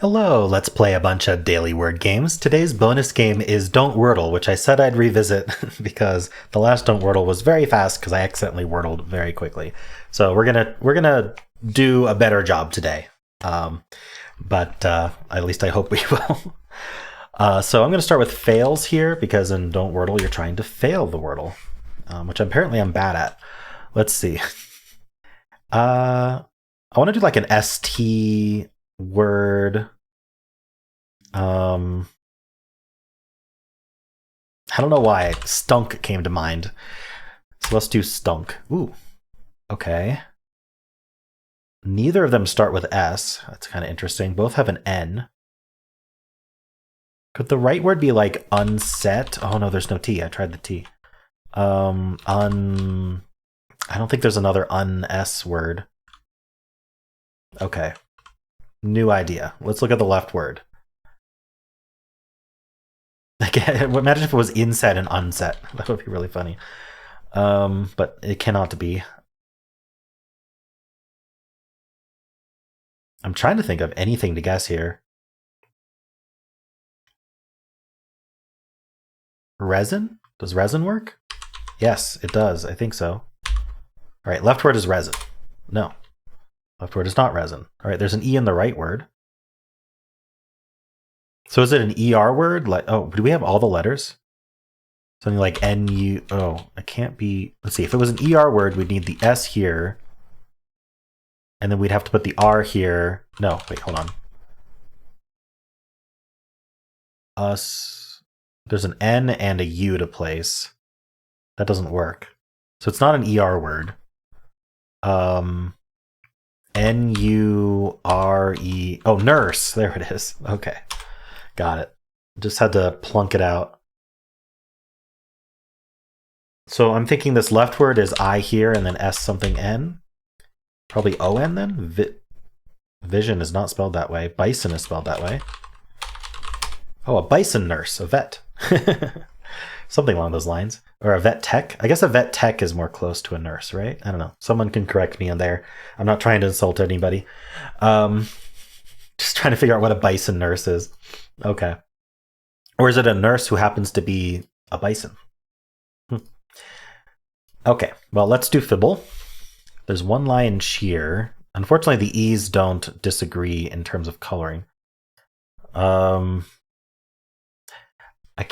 Hello, let's play a bunch of daily word games. Today's bonus game is Don't Wordle, which I said I'd revisit because the last Don't Wordle was very fast because I accidentally wordled very quickly. So we're gonna do a better job today. But at least I hope we will. So I'm gonna start with fails here because in Don't Wordle you're trying to fail the Wordle, which apparently I'm bad at. Let's see. I want to do like an ST word. I don't know why stunk came to mind. So let's do stunk. Ooh, okay. Neither of them start with S. That's kind of interesting. Both have an N. Could the right word be like unset? Oh no, there's no T. I tried the T. I don't think there's another un-S word. Okay. New idea. Let's look at the left word. Imagine if it was inset and unset. That would be really funny. But it cannot be. I'm trying to think of anything to guess here. Resin? Does resin work? Yes, it does. I think so. All right, left word is resin. No. Left word is not resin. All right, there's an E in the right word. So is it an ER word? Like, oh, do we have all the letters? Something like NU. Oh, it can't be. Let's see. If it was an ER word, we'd need the S here. And then we'd have to put the R here. No, wait, hold on. Us. There's an N and a U to place. That doesn't work. So it's not an ER word. N-U-R-E. Oh, nurse. There it is. Okay. Got it. Just had to plunk it out. So I'm thinking this left word is I here and then S something N. Probably O-N then? Vision is not spelled that way. Bison is spelled that way. Oh, a bison nurse, a vet. Something along those lines. Or a vet tech. I guess a vet tech is more close to a nurse, right? I don't know. Someone can correct me on there. I'm not trying to insult anybody. Just trying to figure out what a bison nurse is. Okay. Or is it a nurse who happens to be a bison? Okay, well, let's do Fibble. There's one line sheer. Unfortunately, the E's don't disagree in terms of coloring.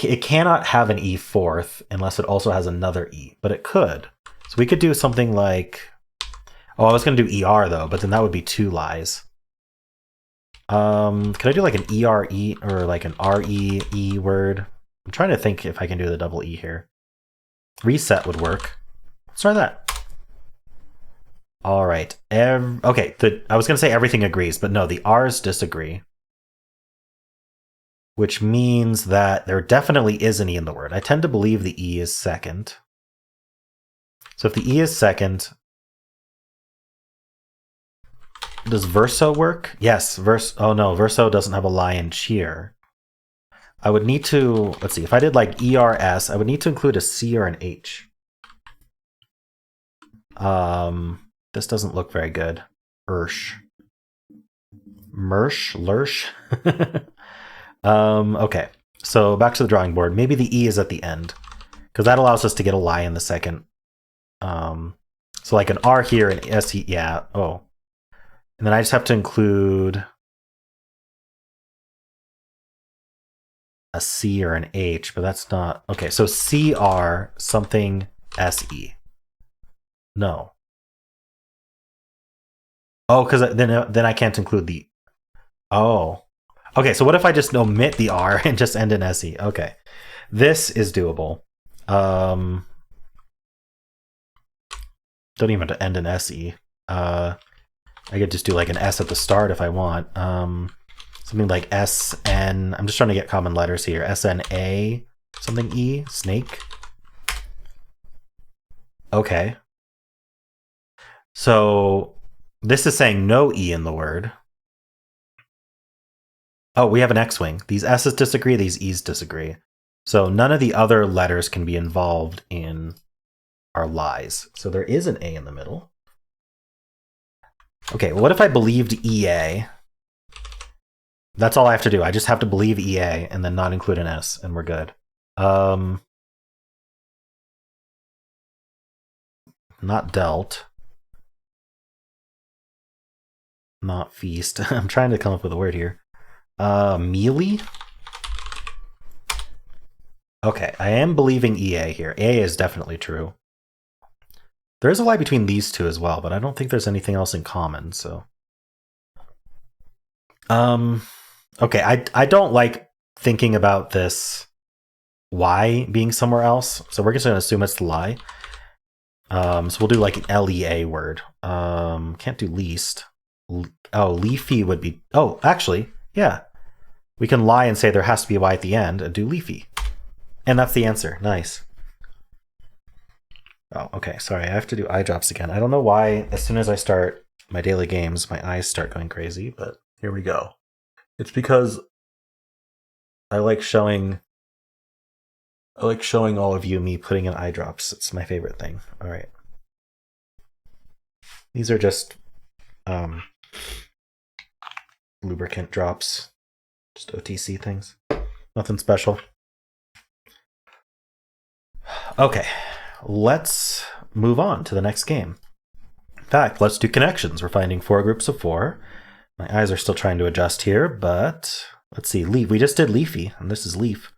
It cannot have an E fourth unless it also has another E, but it could. So we could do something like... Oh, I was going to do ER, though, but then that would be two lies. Could I do like an ERE or like an REE word? I'm trying to think if I can do the double E here. Reset would work. Let's try that. All right. Okay, I was going to say everything agrees, but no, the R's disagree. Which means that there definitely is an E in the word. I tend to believe the E is second. So if the E is second, does verso work? Yes, oh no, verso doesn't have a lie in cheer. I would need to, let's see, if I did like ERS, I would need to include a C or an H. This doesn't look very good. Ursh. Mersh? Lursh? Okay, so back to the drawing board. Maybe the E is at the end, because that allows us to get a lie in the second. So like an R here and S, yeah, oh. And then I just have to include a C or an H, but that's not... Okay, so CR something SE. No. Oh, because then I can't include the... Oh. Okay, so what if I just omit the R and just end in SE? Okay. This is doable. Don't even have to end in SE. I could just do like an S at the start if I want. Something like SN. I'm just trying to get common letters here. SNA, something E, snake. Okay. So this is saying no E in the word. Oh, we have an X-wing. These S's disagree, these E's disagree. So none of the other letters can be involved in our lies. So there is an A in the middle. Okay, what if I believed EA? That's all I have to do. I just have to believe EA and then not include an S, and we're good. Not dealt. Not feast. I'm trying to come up with a word here. Mealy? Okay, I am believing EA here. A is definitely true. There is a lie between these two as well, but I don't think there's anything else in common, so. Okay, I don't like thinking about this Y being somewhere else, so we're just gonna assume it's the lie. So we'll do like an LEA word. Can't do least. Oh, leafy would be, oh, actually, yeah. We can lie and say there has to be a Y at the end and do leafy. And that's the answer, nice. Oh, okay, sorry, I have to do eye drops again. I don't know why, as soon as I start my daily games, my eyes start going crazy, but here we go. It's because I like showing all of you me putting in eye drops. It's my favorite thing. All right. These are just lubricant drops, just OTC things. Nothing special. Okay, let's move on to the next game. In fact, let's do connections. We're finding 4 groups of 4. My eyes are still trying to adjust here, but let's see. Leaf. We just did leafy, and this is leaf.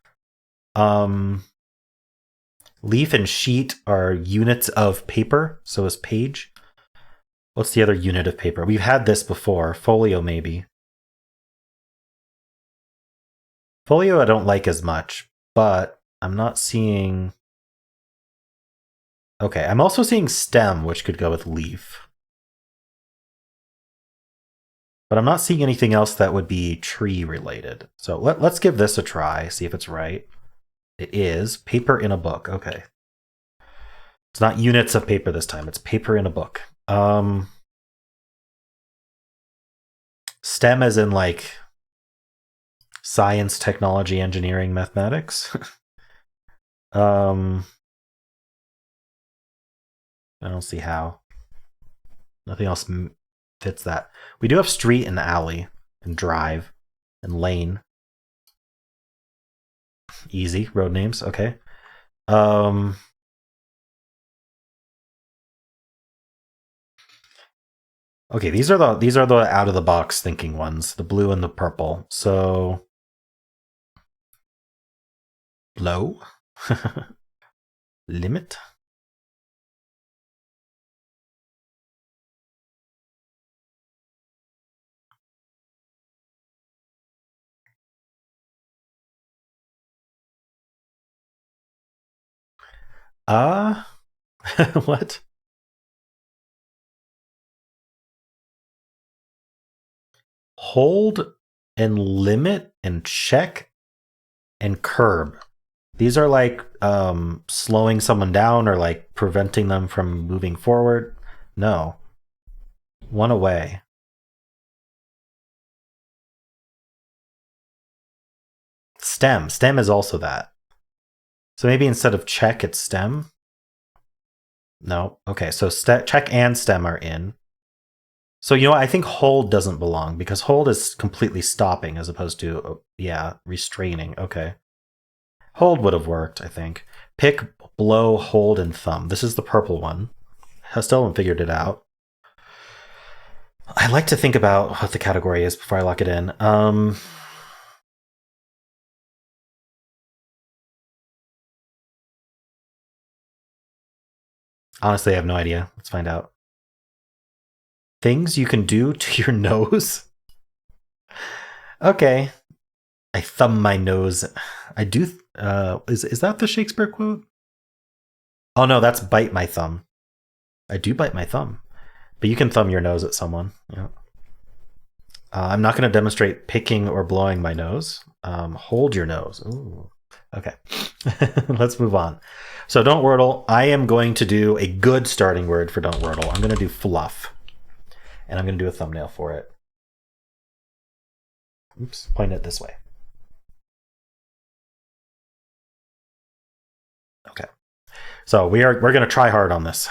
Leaf and sheet are units of paper, so is page. What's the other unit of paper? We've had this before. Folio, maybe. Folio I don't like as much, but I'm not seeing... Okay, I'm also seeing stem, which could go with leaf. But I'm not seeing anything else that would be tree related. So let's give this a try, see if it's right. It is paper in a book. Okay. It's not units of paper this time. It's paper in a book. STEM as in like science, technology, engineering, mathematics. I don't see how. Nothing else fits that. We do have street and alley and drive and lane. Easy road names. Okay. Okay, these are the out of the box thinking ones, the blue and the purple. So low. Limit. What? Hold and limit and check and curb. These are like slowing someone down or like preventing them from moving forward. No. One away. Stem. Stem is also that. So maybe instead of check, it's stem. No. Okay, so check and stem are in. So, you know what? I think hold doesn't belong because hold is completely stopping as opposed to, yeah, restraining. Okay. Hold would have worked, I think. Pick, blow, hold, and thumb. This is the purple one. I still haven't figured it out. I like to think about what the category is before I lock it in. Honestly, I have no idea. Let's find out. Things you can do to your nose? Okay. I thumb my nose. I do... is that the Shakespeare quote? Oh no, that's bite my thumb. I do bite my thumb. But you can thumb your nose at someone. Yeah. I'm not going to demonstrate picking or blowing my nose. Hold your nose. Ooh. Okay. Let's move on. So don't Wordle. I am going to do a good starting word for don't Wordle. I'm going to do fluff. And I'm going to do a thumbnail for it. Oops, point it this way. Okay. So we're going to try hard on this.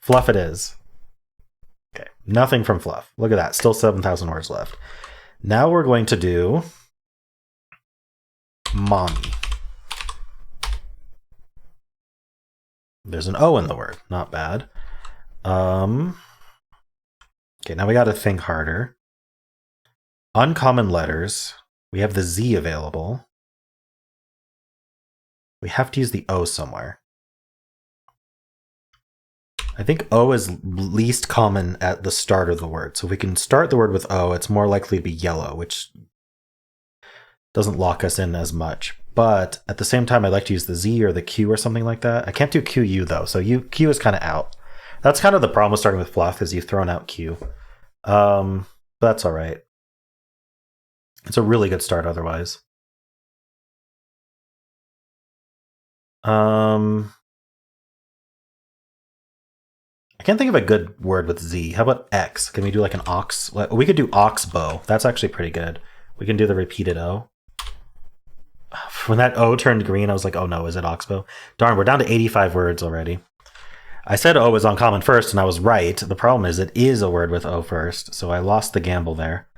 Fluff it is. Okay. Nothing from fluff. Look at that. Still 7,000 words left. Now we're going to do mommy. There's an O in the word, not bad. Okay, now we got to think harder. Uncommon letters. We have the Z available. We have to use the O somewhere. I think O is least common at the start of the word. So if we can start the word with O, it's more likely to be yellow, which doesn't lock us in as much. But at the same time, I'd like to use the Z or the Q or something like that. I can't do QU though, so Q is kind of out. That's kind of the problem with starting with fluff, is you've thrown out Q. But that's all right. It's a really good start otherwise. I can't think of a good word with Z. How about X? Can we do like an ox? We could do oxbow. That's actually pretty good. We can do the repeated O. When that O turned green, I was like, oh no, is it oxbow? Darn, we're down to 85 words already. I said O was uncommon first, and I was right. The problem is it is a word with O first, so I lost the gamble there.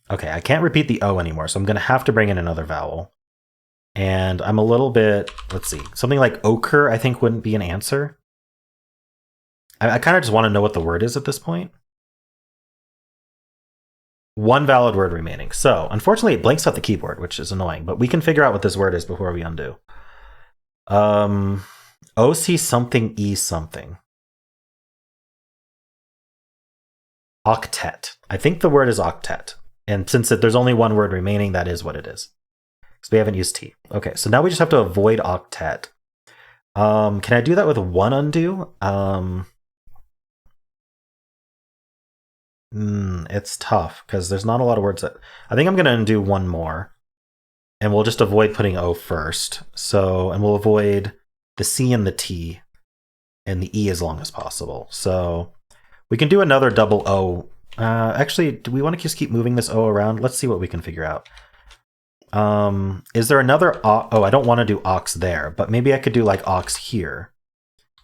Okay, I can't repeat the O anymore, so I'm going to have to bring in another vowel. And I'm a little bit, let's see, something like ochre I think wouldn't be an answer. I kind of just want to know what the word is at this point. One valid word remaining. So, unfortunately, it blanks out the keyboard, which is annoying, but we can figure out what this word is before we undo. OC something E something. Octet. I think the word is octet. And since there's only one word remaining, that is what it is. Because we haven't used T. Okay, so now we just have to avoid octet. Can I do that with one undo? It's tough because there's not a lot of words that I think I'm going to undo one more, and we'll just avoid putting O first. So, and we'll avoid the C and the T and the E as long as possible. So we can do another double O. Actually, do we want to just keep moving this O around? Let's see what we can figure out. Is there another oh, I don't want to do ox there, but maybe I could do like ox here.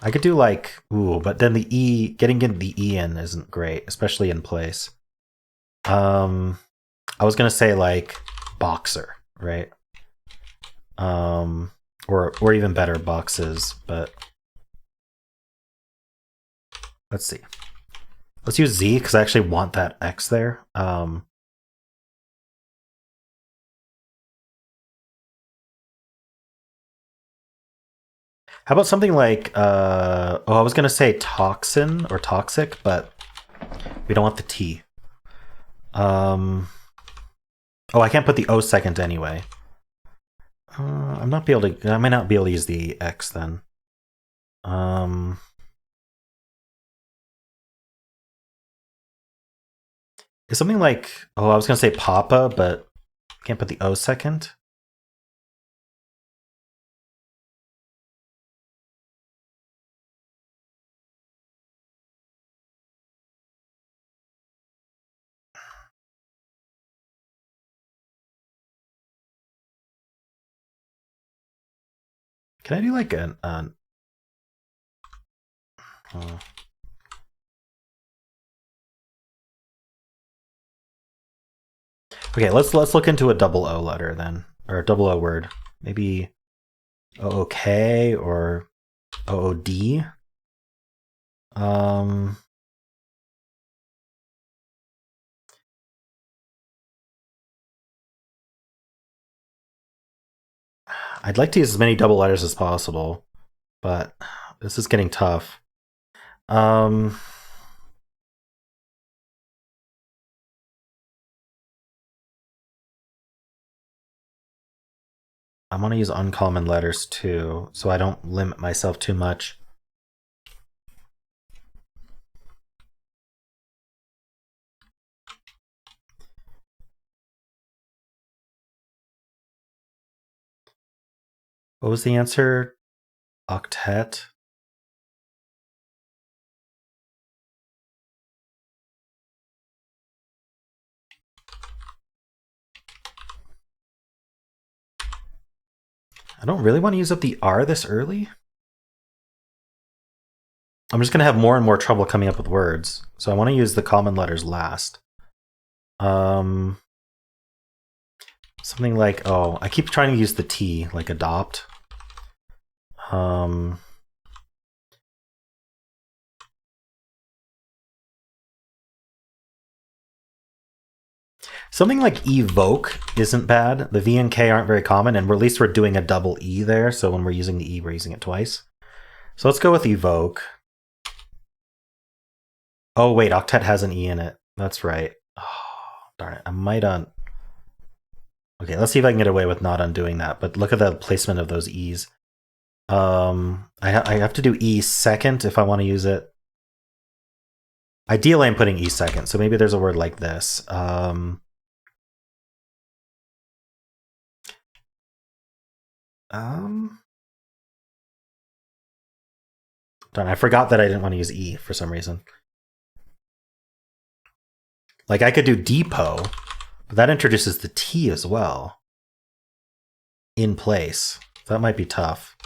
I could do like, ooh, but then the E, getting the E in isn't great, especially in place. I was gonna say like boxer, right? Or even better, boxes, but let's see. Let's use Z because I actually want that X there. How about something like, oh, I was going to say toxin or toxic, but we don't want the T. Oh, I can't put the O second anyway. I might not be able to use the X then. Is something like, oh, I was going to say papa, but can't put the O second. Can I do like an okay, let's look into a double O letter then, or a double O word. Maybe OOK or OOD. I'd like to use as many double letters as possible, but this is getting tough. I want to use uncommon letters too, so I don't limit myself too much. What was the answer? Octet? I don't really want to use up the R this early. I'm just going to have more and more trouble coming up with words. So I want to use the common letters last. Something like, oh, I keep trying to use the T, like adopt. Something like evoke isn't bad. The V and K aren't very common, and at least we're doing a double E there, so when we're using the E, we're using it twice. So let's go with evoke. Oh, wait, octet has an E in it. That's right. Oh, darn it. I might un... Okay, let's see if I can get away with not undoing that, but look at the placement of those E's. I have to do E second if I want to use it. Ideally, I'm putting E second, so maybe there's a word like this. Darn, I forgot that I didn't want to use E for some reason. Like, I could do depot, but that introduces the T as well. In place. That might be tough.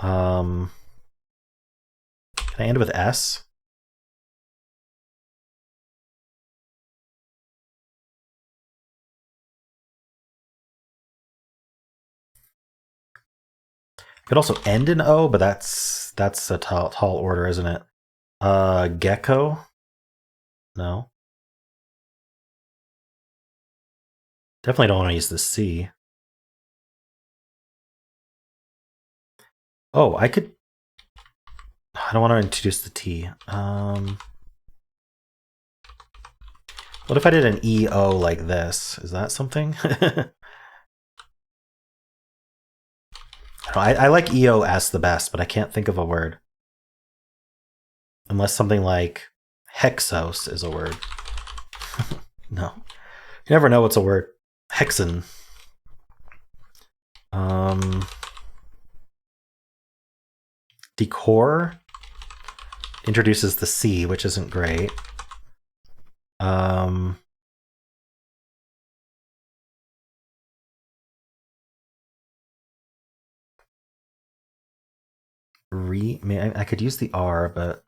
Can I end with S? Could also end in O, but that's a tall order, isn't it? Gecko? No. Definitely don't want to use the C. Oh, I could... I don't want to introduce the T. What if I did an EO like this? Is that something? I like EOS the best, but I can't think of a word. Unless something like hexos is a word. No. You never know what's a word. Hexen. Decor introduces the C, which isn't great. I could use the R, but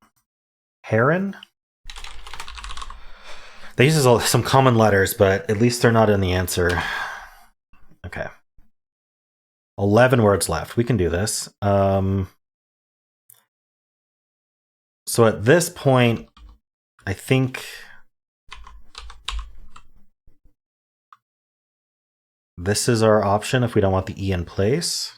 heron? They use some common letters, but at least they're not in the answer. Okay. 11 words left. We can do this. So at this point, I think this is our option if we don't want the E in place.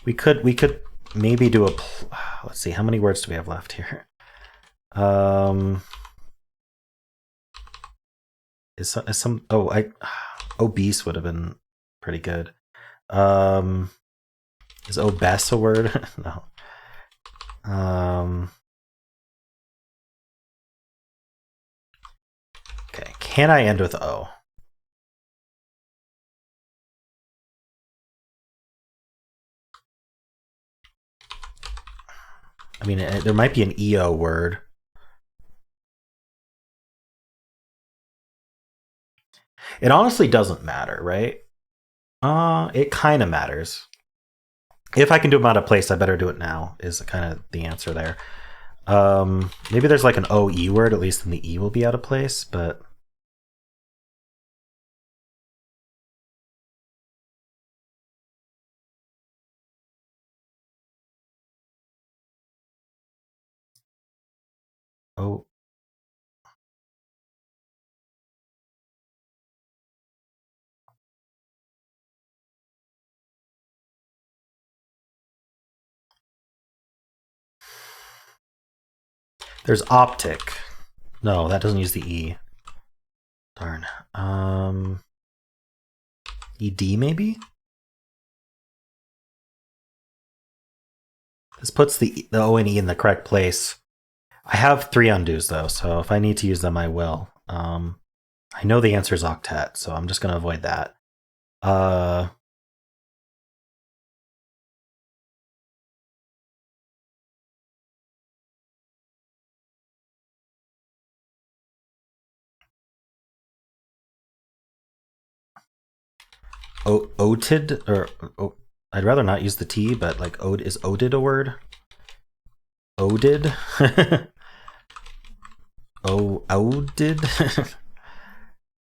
We could maybe do a... Let's see, how many words do we have left here? Obese would have been pretty good. Is obese a word? No. Okay, can I end with O? I mean, there might be an EO word. It honestly doesn't matter, right? It kind of matters. If I can do them out of place, I better do it now, is kind of the answer there. Maybe there's like an OE word, at least then the E will be out of place, but... Oh. There's optic. No, that doesn't use the E. Darn. ED maybe? This puts the O and E in the correct place. I have 3 undos though, so if I need to use them, I will. I know the answer is octet, so I'm just going to avoid that. Oted, or I'd rather not use the T, but like is oded a word? Oded? Oded?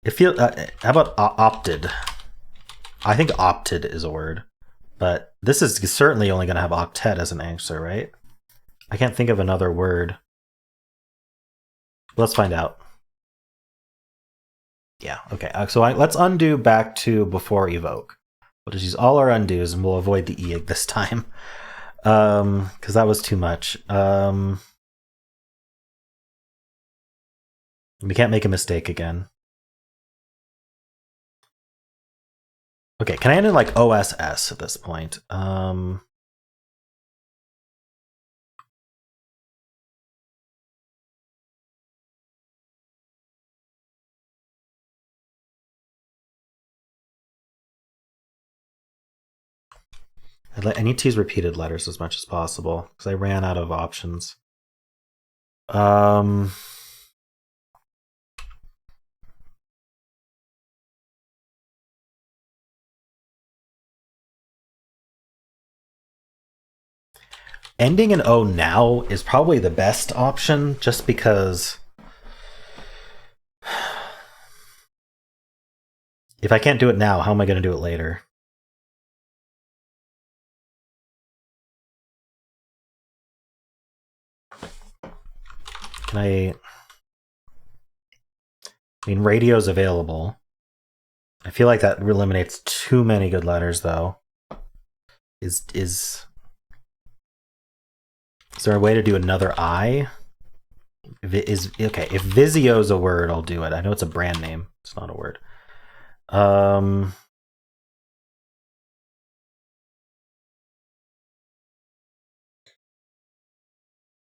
It feels. How about opted? I think opted is a word, but this is certainly only going to have octet as an answer, right? I can't think of another word. Let's find out. Yeah, okay. So let's undo back to before evoke. We'll just use all our undos and we'll avoid the E this time. Because that was too much. We can't make a mistake again. Okay, can I end in like OSS at this point? I need to use repeated letters as much as possible because I ran out of options. Ending in O now is probably the best option just because if I can't do it now, how am I going to do it later? Can I mean, radio's available. I feel like that eliminates too many good letters, though. Is there a way to do another I? Okay, if Vizio's a word, I'll do it. I know it's a brand name. It's not a word. I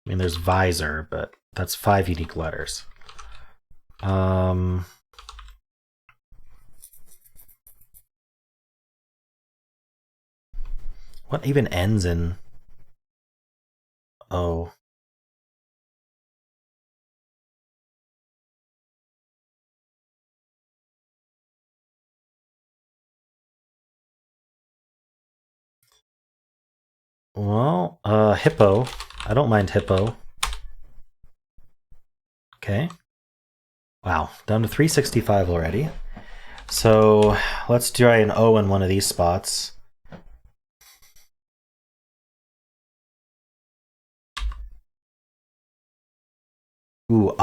mean, there's visor, but that's 5 unique letters. What even ends in O? Well, hippo. I don't mind hippo. Okay. Wow, down to 365 already. So let's try an O in one of these spots. Ooh,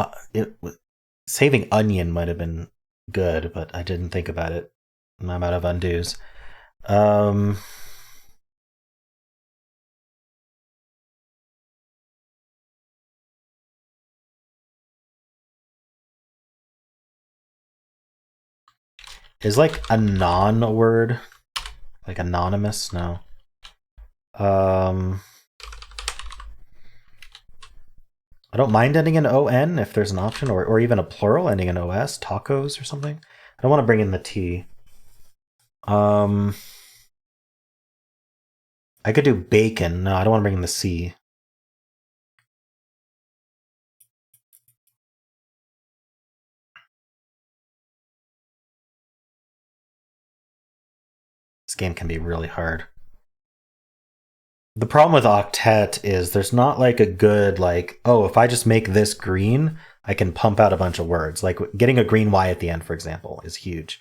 saving onion might have been good, but I didn't think about it. I'm out of undos. Is like anon a word? Like anonymous? No. I don't mind ending in ON if there's an option, or even a plural ending in OS, tacos or something. I don't want to bring in the T. I could do bacon. No, I don't want to bring in the C. This game can be really hard. The problem with octet is there's not like a good, like, oh, if I just make this green, I can pump out a bunch of words. Like getting a green Y at the end, for example, is huge.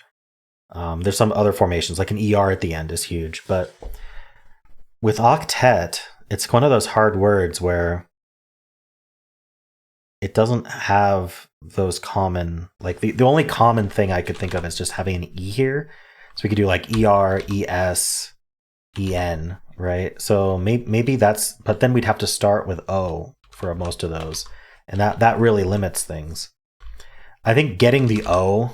There's some other formations, like an ER at the end is huge. But with octet, it's one of those hard words where it doesn't have those common, like the only common thing I could think of is just having an E here. So we could do like ER, ES, EN, right? So maybe that's, but then we'd have to start with O for most of those. And that really limits things. I think getting the O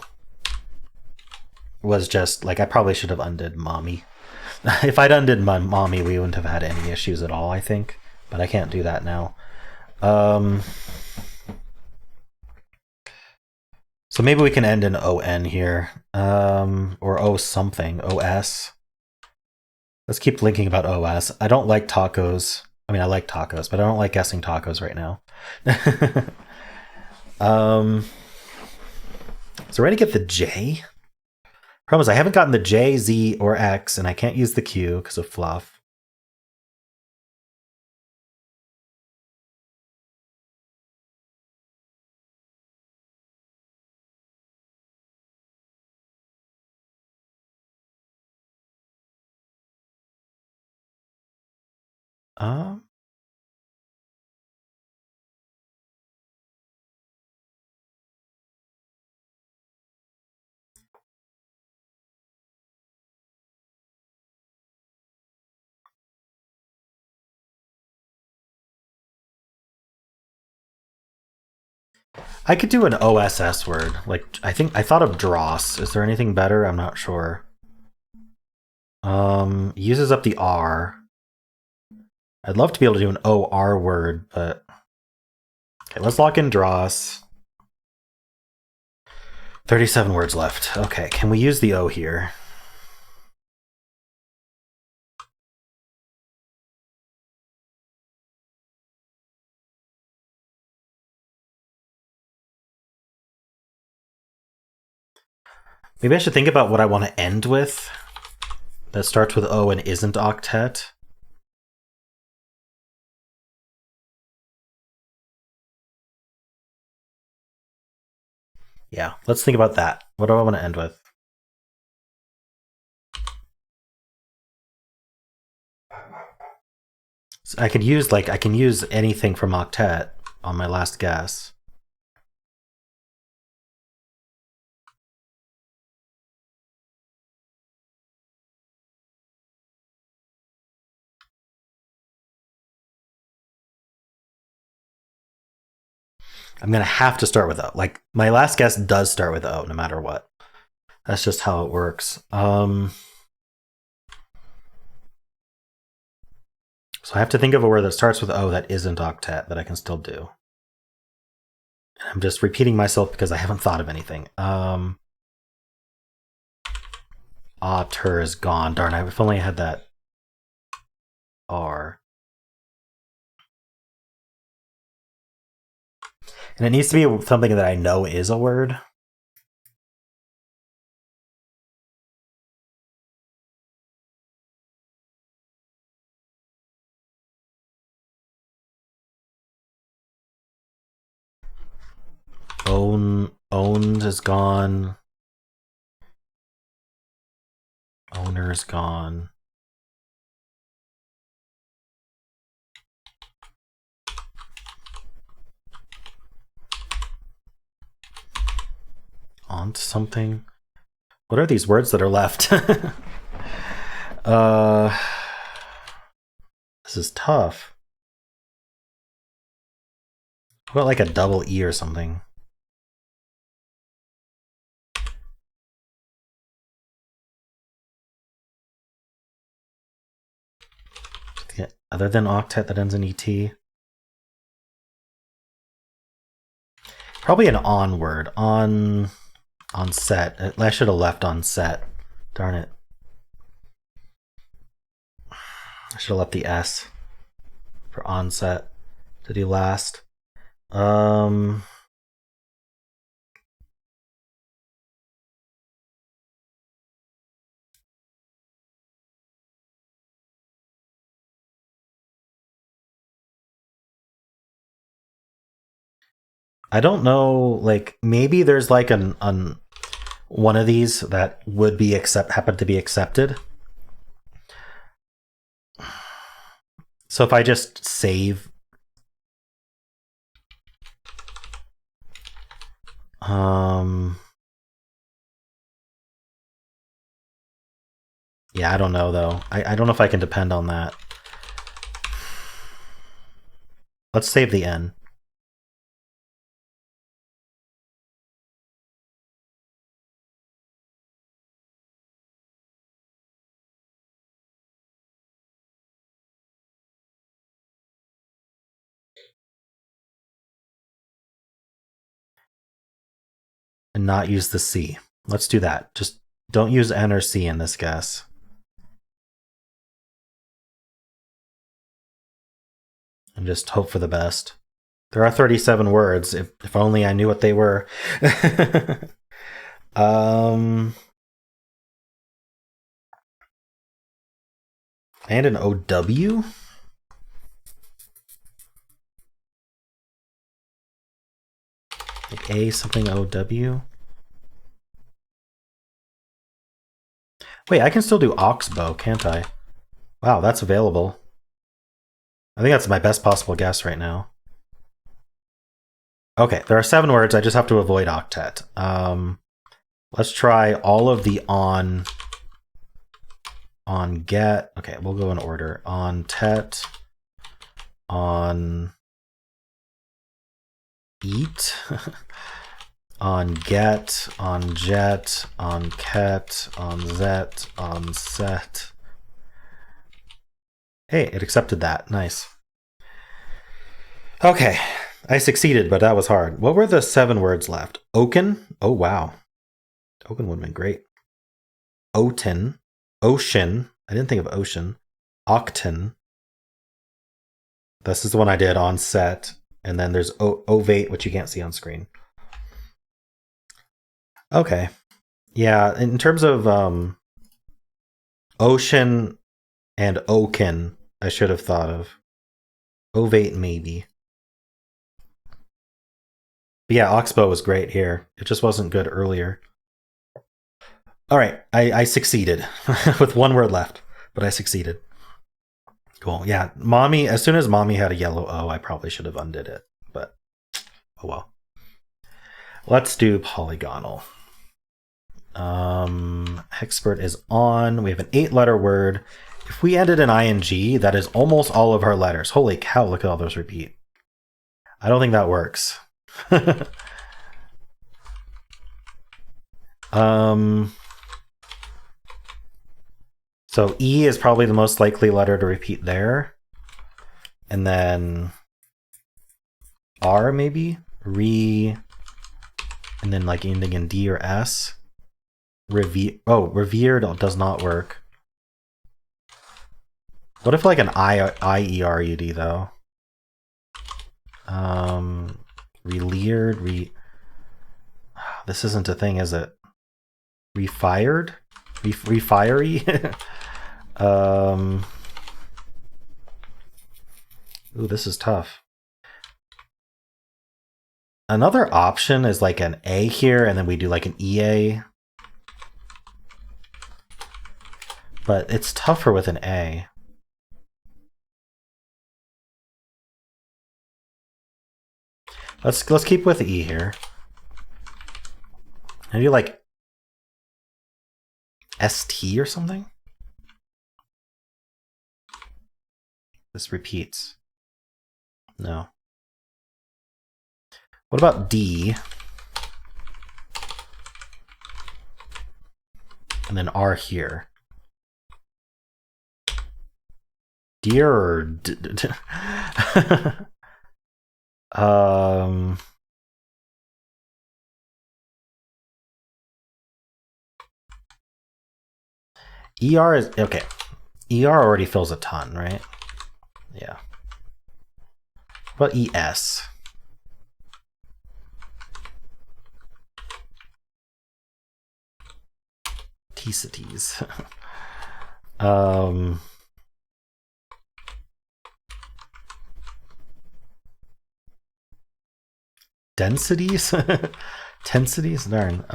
was just, like, I probably should have undid mommy. If I'd undid my mommy, we wouldn't have had any issues at all, I think. But I can't do that now. So maybe we can end in ON here. Or O something, OS. Let's keep thinking about OS. I don't like tacos. I mean, I like tacos, but I don't like guessing tacos right now. So ready to get the J? Problem is I haven't gotten the J, Z, or X, and I can't use the Q because of fluff. I could do an OSS word. Like, I think I thought of dross. Is there anything better? I'm not sure. Uses up the R. I'd love to be able to do an OR word, but okay, let's lock in dross. 37 words left. Okay, can we use the O here? Maybe I should think about what I want to end with that starts with O and isn't octet. Yeah, let's think about that. What do I want to end with? So I can use anything from octet on my last guess. I'm gonna have to start with O. Like, my last guess does start with O, no matter what. That's just how it works. So I have to think of a word that starts with O that isn't octet that I can still do. I'm just repeating myself because I haven't thought of anything. Otter is gone. Darn, if only I had that R. And it needs to be something that I know is a word. Owned is gone. Owner is gone. On something. What are these words that are left? This is tough. What about like a double E or something? Yeah, other than octet that ends in ET. Probably an on word. On set. I should have left on set. Darn it. I should have left the S for onset to do last. I don't know, like, maybe there's like an one of these that would be happen to be accepted. So if I just save yeah, I don't know though. I don't know if I can depend on that. Let's save the N. And not use the C. Let's do that. Just don't use N or C in this guess. And just hope for the best. There are 37 words. If only I knew what they were. And an OW? Like A something OW? Wait, I can still do oxbow, can't I? Wow, that's available. I think that's my best possible guess right now. Okay, there are 7 words. I just have to avoid octet. Let's try all of the on get. Okay, we'll go in order. On tet, on eat, on get, on jet, on ket, on zet, on set. Hey, it accepted that. Nice. Okay, I succeeded, but that was hard. What were the 7 words left? Oaken? Oh, wow. Oaken would have been great. Oten. Ocean. I didn't think of ocean. Octen. This is the one I did on set. And then there's ovate, which you can't see on screen. Okay. Yeah, in terms of ocean and oaken, I should have thought of. Ovate, maybe. But yeah, oxbow was great here. It just wasn't good earlier. All right, I succeeded with 1 word left, but I succeeded. Cool. Yeah, mommy. As soon as mommy had a yellow O, I probably should have undid it, but oh well. Let's do polygonal. Hexpert is on. We have an 8-letter word. If we ended in ing, that is almost all of our letters. Holy cow! Look at all those repeat. I don't think that works. So E is probably the most likely letter to repeat there. And then R maybe? Re, and then like ending in D or S. Revered does not work. What if like an I-E-R-U-D though? Releered, this isn't a thing, is it? Refired? Refiery? Ooh, this is tough. Another option is like an A here, and then we do like an EA. But it's tougher with an A. Let's keep with E here. Maybe like ST or something? This repeats. No. What about D? And then R here. Dear or ER is okay. ER already fills a ton, right? Yeah. What about ES? Ticities. Densities? Tensities? Darn.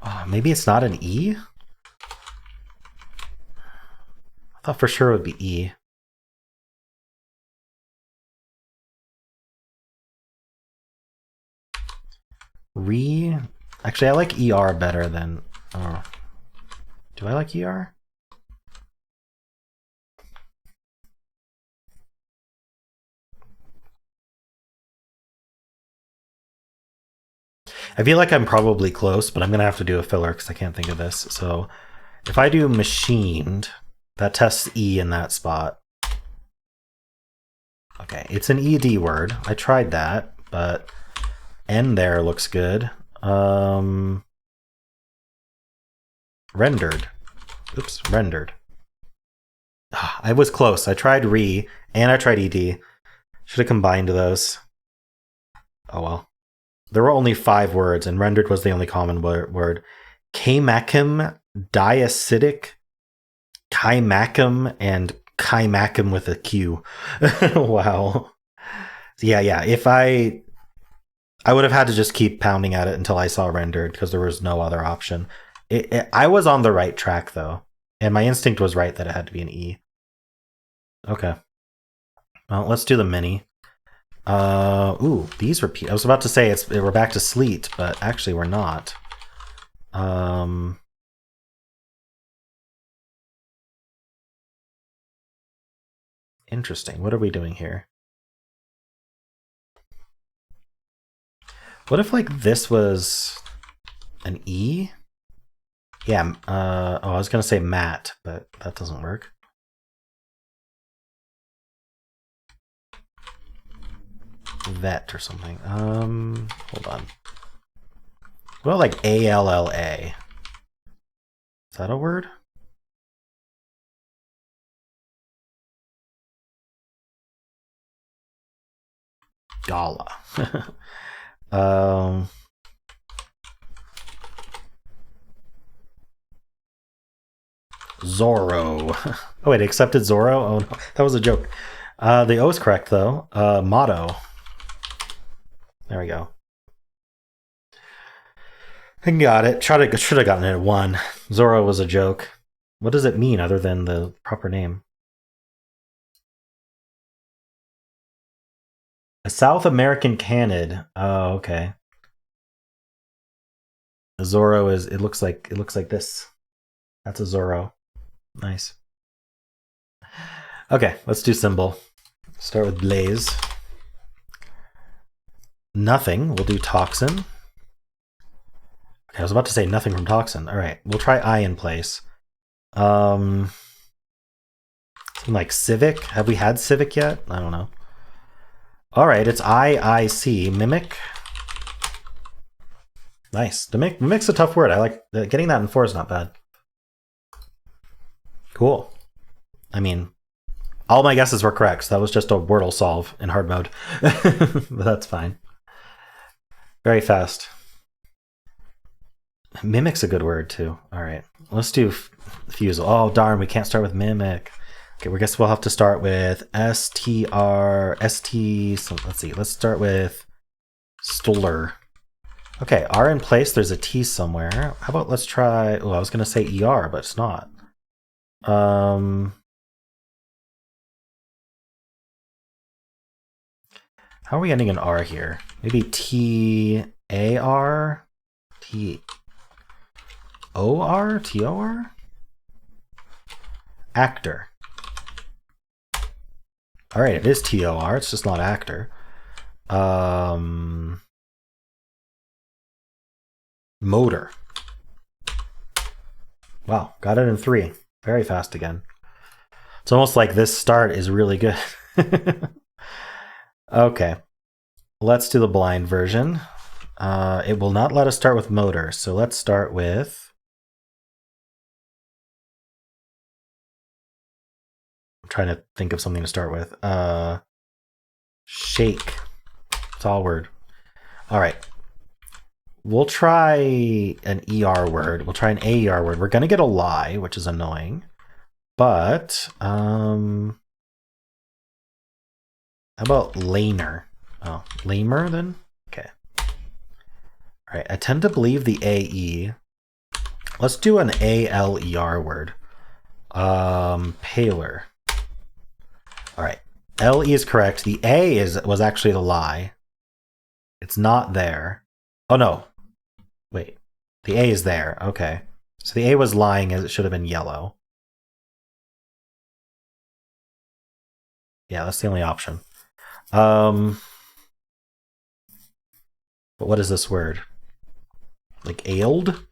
Oh, maybe it's not an E? I thought for sure it would be E. Actually, I like ER better than... Oh. Do I like ER? I feel like I'm probably close, but I'm going to have to do a filler because I can't think of this. So if I do machined, that tests E in that spot. Okay, it's an ED word. I tried that, but N there looks good. Rendered. Oops, rendered. I was close. I tried re and I tried ed. Should have combined those. Oh well. There were only 5 words, and rendered was the only common word. Kamakim diacidic Kaimakum and Kaimakum with a Q. Wow. Yeah. If I would have had to just keep pounding at it until I saw rendered because there was no other option. I was on the right track though, and my instinct was right that it had to be an E. Okay. Well, let's do the mini. Ooh, these repeat. I was about to say we're back to sleet, but actually we're not. Interesting. What are we doing here? What if like this was an E? Yeah. Oh, I was gonna say mat, but that doesn't work. Vet or something. Hold on. What about like ALLA? Is that a word? Gala. Zorro. Oh wait, accepted Zorro? Oh no, that was a joke. The O is correct though. Motto. There we go. I got it. Should have gotten it at 1. Zorro was a joke. What does it mean other than the proper name? A South American canid. Oh, okay. A Zorro is. It looks like this. That's a Zorro. Nice. Okay, let's do Symble. Start with Blaze. Nothing. We'll do Toxin. Okay, I was about to say nothing from Toxin. All right, we'll try I in place. Something like Civic. Have we had Civic yet? I don't know. All right, it's IIC. Mimic. Nice. Mimic's a tough word. I like getting that in 4 is not bad. Cool. I mean, all my guesses were correct. So that was just a Wordle solve in hard mode. But that's fine. Very fast. Mimic's a good word too. All right, let's do Fusele. Oh darn, we can't start with Mimic. Okay, we guess we'll have to start with STR. So let's see. Let's start with Stoller. Okay, R in place. There's a T somewhere. How about let's try? Oh, I was gonna say ER, but it's not. How are we ending an R here? Maybe TAR? TOR? TOR? Actor. All right, it is TOR. It's just not actor. Motor. Wow, got it in 3. Very fast again. It's almost like this start is really good. Okay, let's do the blind version. It will not let us start with motor, so let's start with... I'm trying to think of something to start with. Shake. It's all word. All right. We'll try an ER word. We'll try an AER word. We're going to get a lie, which is annoying. But, how about laner? Oh, lamer then? Okay. All right, I tend to believe the AE. Let's do an ALER word. Paler. All right, LE is correct. The A was actually the lie. It's not there. Oh no, wait. The A is there. Okay, so the A was lying as it should have been yellow. Yeah, that's the only option. But what is this word? Like ailed?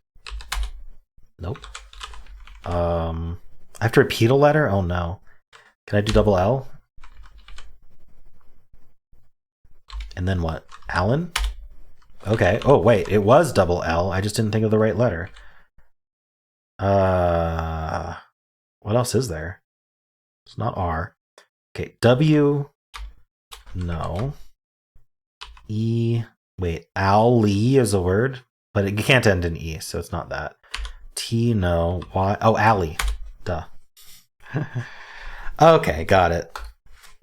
Nope. I have to repeat a letter? Oh no. Can I do double L? And then what? Alan? Okay. Oh wait, it was double L. I just didn't think of the right letter. What else is there? It's not R. Okay, W. No. E. Wait, Owlie is a word, but it can't end in E, so it's not that. T, no. Y. Oh, alley. Duh. Okay, got it.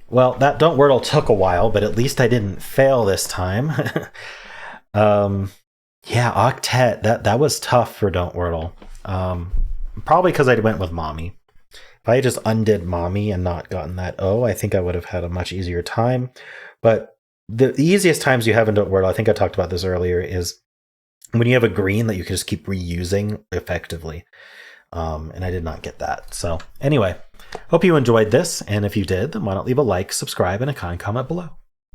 Well, that Don't Wordle took a while, but at least I didn't fail this time. Yeah, Octet, that was tough for Don't Wordle. Probably because I went with Mommy. If I just undid Mommy and not gotten that O, I think I would have had a much easier time. But the easiest times you have in Don't Wordle, I think I talked about this earlier, is when you have a green that you can just keep reusing effectively. And I did not get that. So anyway, hope you enjoyed this. And if you did, then why not leave a like, subscribe, and a kind comment below.